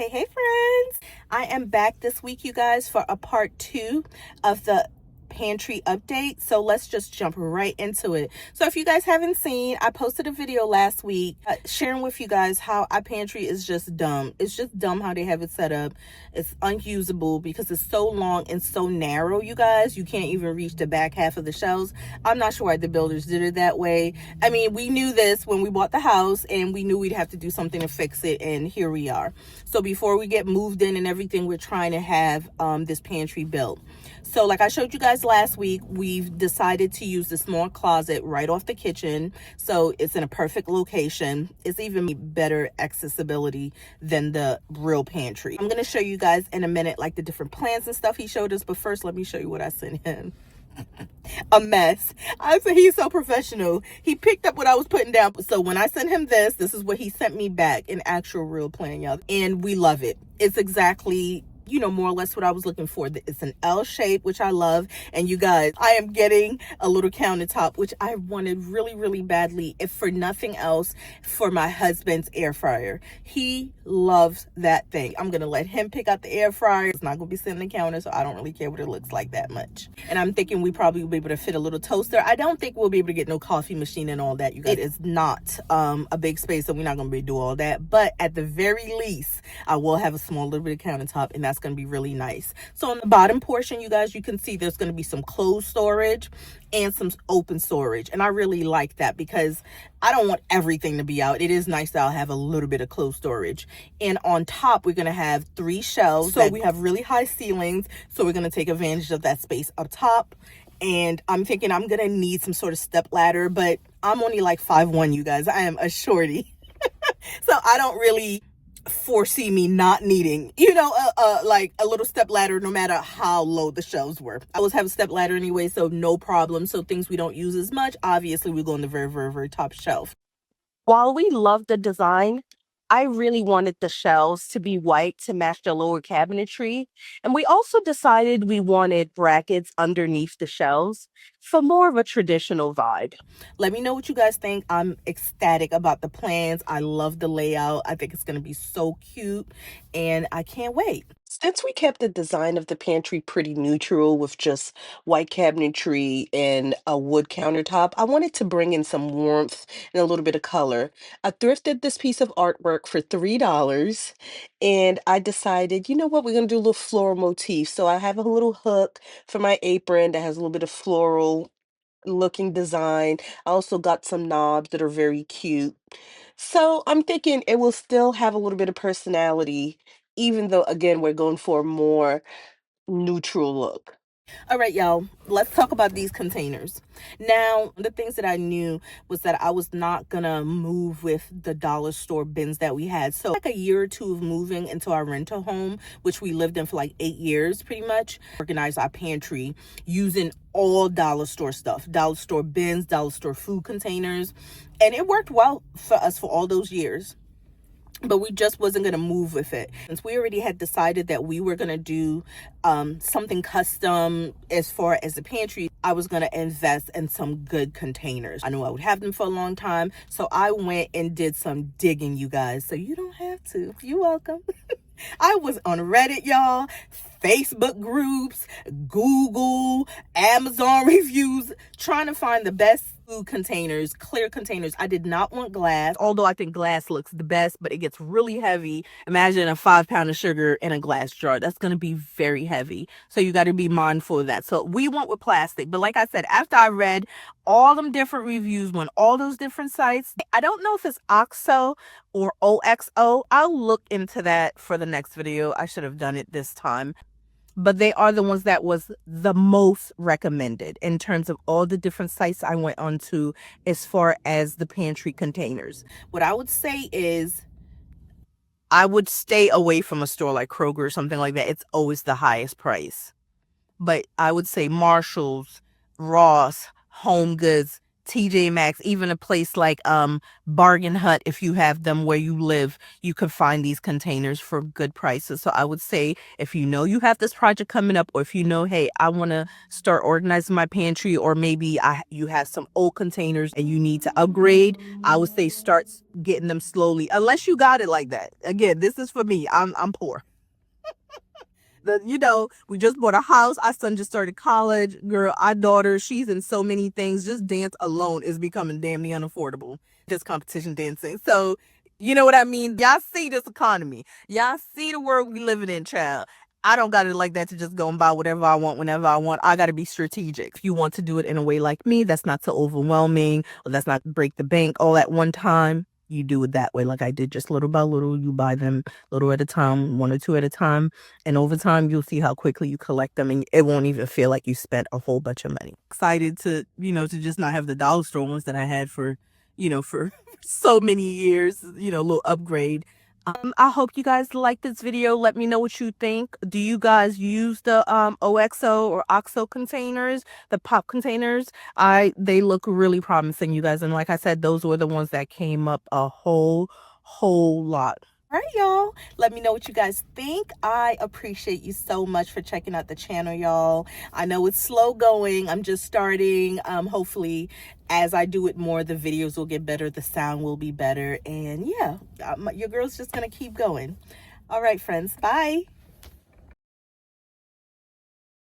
Hey friends, I am back this week, you guys, for a part 2 of the pantry update. So let's just jump right into it. So if you guys haven't seen, I posted a video last week sharing with you guys how our pantry is just dumb. It's just dumb how they have it set up. It's unusable because it's so long and so narrow, you guys. You can't even reach the back half of the shelves. I'm not sure why the builders did it that way. I mean, we knew this when we bought the house and we knew we'd have to do something to fix it, and here we are. So before we get moved in and everything, we're trying to have this pantry built. So like I showed you guys last week, we've decided to use the small closet right off the kitchen. So it's in a perfect location. It's even better accessibility than the real pantry. I'm going to show you guys in a minute like the different plans and stuff he showed us. But first, let me show you what I sent him. A mess. I said he's so professional. He picked up what I was putting down. So when I sent him this is what he sent me back, an actual real plan, y'all. And we love it. It's exactly, you know, more or less what I was looking for. It's an L shape, which I love. And you guys, I am getting a little countertop, which I wanted really, really badly, if for nothing else, for my husband's air fryer. He loves that thing. I'm going to let him pick out the air fryer. It's not going to be sitting on the counter, so I don't really care what it looks like that much. And I'm thinking we probably will be able to fit a little toaster. I don't think we'll be able to get no coffee machine and all that. You guys, it is not a big space, so we're not going to be able to do all that. But at the very least, I will have a small little bit of countertop, and that's going to be really nice. So on the bottom portion, you guys, you can see there's going to be some closed storage and some open storage. And I really like that because I don't want everything to be out. It is nice that I'll have a little bit of closed storage. And on top, we're going to have 3 shelves. So we have really high ceilings. So we're going to take advantage of that space up top. And I'm thinking I'm going to need some sort of step ladder, but I'm only like 5'1", you guys. I am a shorty. So I don't really foresee me not needing, you know, like a little step ladder, no matter how low the shelves were. I always have a step ladder anyway, so no problem. So things we don't use as much, obviously we go on the very, very, very top shelf. While we love the design, I really wanted the shelves to be white to match the lower cabinetry. And we also decided we wanted brackets underneath the shelves for more of a traditional vibe. Let me know what you guys think. I'm ecstatic about the plans. I love the layout. I think it's going to be so cute and I can't wait. Since we kept the design of the pantry pretty neutral with just white cabinetry and a wood countertop, I wanted to bring in some warmth and a little bit of color. I thrifted this piece of artwork for $3 and I decided, you know what, we're going to do a little floral motif. So I have a little hook for my apron that has a little bit of floral looking design. I also got some knobs that are very cute. So I'm thinking it will still have a little bit of personality, even though, again, we're going for a more neutral look. All right, y'all, let's talk about these containers. Now, the things that I knew was that I was not gonna move with the dollar store bins that we had. So like a year or two of moving into our rental home, which we lived in for like 8 years pretty much, organized our pantry using all dollar store stuff, dollar store bins, dollar store food containers. And it worked well for us for all those years. But we just wasn't going to move with it. Since we already had decided that we were going to do something custom as far as the pantry, I was going to invest in some good containers. I knew I would have them for a long time. So I went and did some digging, you guys. So you don't have to. You're welcome. I was on Reddit, y'all, Facebook groups, Google, Amazon reviews, trying to find the best food containers, clear containers. I did not want glass, although I think glass looks the best, but it gets really heavy. Imagine a 5-pound of sugar in a glass jar. That's going to be very heavy. So you got to be mindful of that. So we went with plastic. But like I said, after I read all them different reviews on all those different sites, I don't know if it's OXO or OXO. I'll look into that for the next video. I should have done it this time. But they are the ones that was the most recommended in terms of all the different sites I went on to as far as the pantry containers. What I would say is I would stay away from a store like Kroger or something like that. It's always the highest price. But I would say Marshall's, Ross, Home Goods, TJ Maxx, even a place like Bargain Hut, if you have them where you live, you could find these containers for good prices. So I would say if you know you have this project coming up, or if you know, hey, I want to start organizing my pantry, or maybe you have some old containers and you need to upgrade, I would say start getting them slowly, unless you got it like that. Again, this is for me. I'm poor. We just bought a house. Our son just started college. Girl, our daughter, she's in so many things. Just dance alone is becoming damn near unaffordable. Just competition dancing. So, you know what I mean? Y'all see this economy. Y'all see the world we living in, child. I don't got it like that to just go and buy whatever I want whenever I want. I got to be strategic. If you want to do it in a way like me, that's not so overwhelming, or that's not break the bank all at one time. You do it that way, like I did, just little by little. You buy them little at a time, one or two at a time. And over time, you'll see how quickly you collect them, and it won't even feel like you spent a whole bunch of money. Excited to just not have the dollar store ones that I had for so many years, little upgrade. I hope you guys like this video. Let me know what you think. Do you guys use the OXO or OXO containers, the pop containers? They look really promising, you guys. And like I said, those were the ones that came up a whole lot. All right, y'all. Let me know what you guys think. I appreciate you so much for checking out the channel, y'all. I know it's slow going. I'm just starting. Hopefully, as I do it more, the videos will get better. The sound will be better. And yeah, your girl's just going to keep going. All right, friends. Bye.